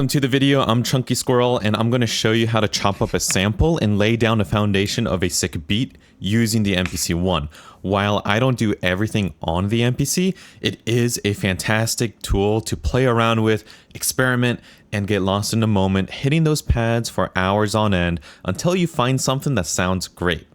Welcome to the video. I'm Chunky Squirrel and I'm going to show you how to chop up a sample and lay down a foundation of a sick beat using the MPC One. While I don't do everything on the MPC, it is a fantastic tool to play around with, experiment, and get lost in the moment, hitting those pads for hours on end until you find something that sounds great.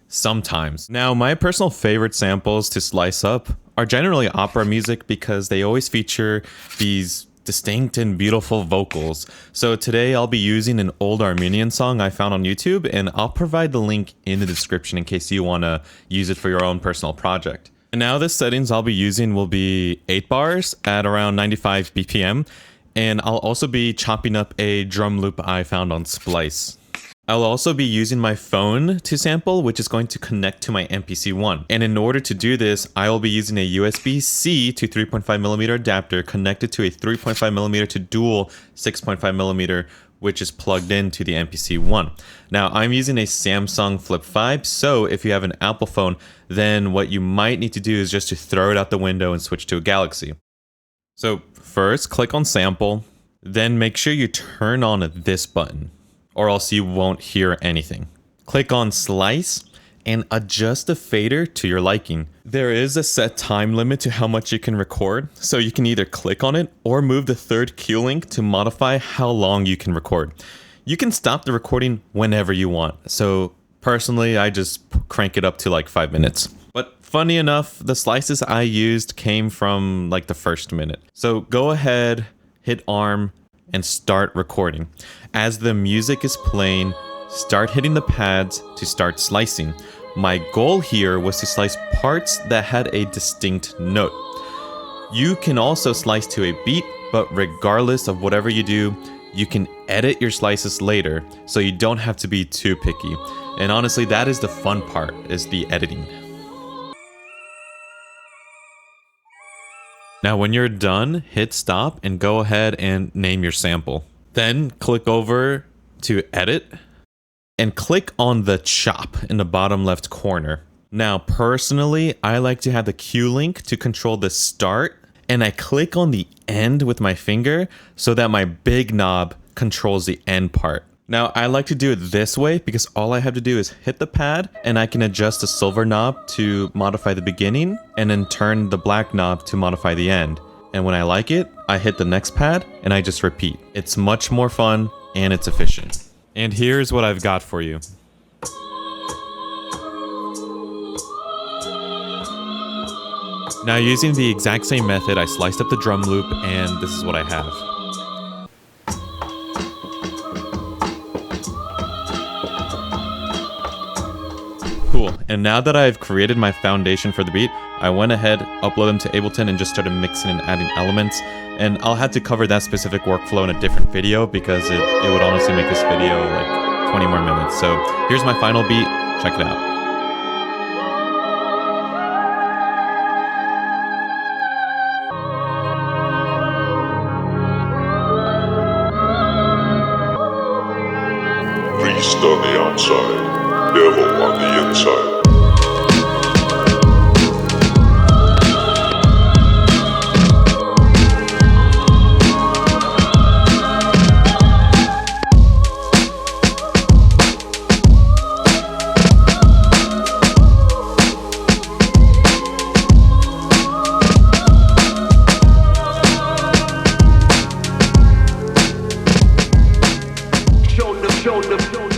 Sometimes. Now, my personal favorite samples to slice up are generally opera music because they always feature these distinct and beautiful vocals. So today I'll be using an old Armenian song I found on YouTube, and I'll provide the link in the description in case you want to use it for your own personal project. And now the settings I'll be using will be 8 bars at around 95 BPM, and I'll also be chopping up a drum loop I found on Splice. I'll also be using my phone to sample, which is going to connect to my MPC One. And in order to do this, I will be using a USB-C to 3.5mm adapter connected to a 3.5mm to dual 6.5mm, which is plugged into the MPC One. Now, I'm using a Samsung Flip 5, so if you have an Apple phone, then what you might need to do is just to throw it out the window and switch to a Galaxy. So first, click on Sample, then make sure you turn on this button, or else you won't hear anything. Click on Slice and adjust the fader to your liking. There is a set time limit to how much you can record, so you can either click on it or move the third Q link to modify how long you can record. You can stop the recording whenever you want, so personally I just crank it up to like 5 minutes. But funny enough, the slices I used came from like the first minute. So go ahead, hit arm, and start recording. As the music is playing, start hitting the pads to start slicing. My goal here was to slice parts that had a distinct note. You can also slice to a beat, but regardless of whatever you do, you can edit your slices later, so you don't have to be too picky. And honestly, that is the fun part, is the editing. Now, when you're done, hit stop and go ahead and name your sample. Then click over to edit and click on the chop in the bottom left corner. Now, personally, I like to have the Q link to control the start, and I click on the end with my finger so that my big knob controls the end part. Now, I like to do it this way because all I have to do is hit the pad and I can adjust the silver knob to modify the beginning and then turn the black knob to modify the end. And when I like it, I hit the next pad and I just repeat. It's much more fun and it's efficient. And here's what I've got for you. Now, using the exact same method, I sliced up the drum loop and this is what I have. Cool. And now that I've created my foundation for the beat, I went ahead, uploaded them to Ableton, and just started mixing and adding elements. And I'll have to cover that specific workflow in a different video because it would honestly make this video like 20 more minutes. So here's my final beat. Check it out. Beast on the outside, devil on the inside. Show them.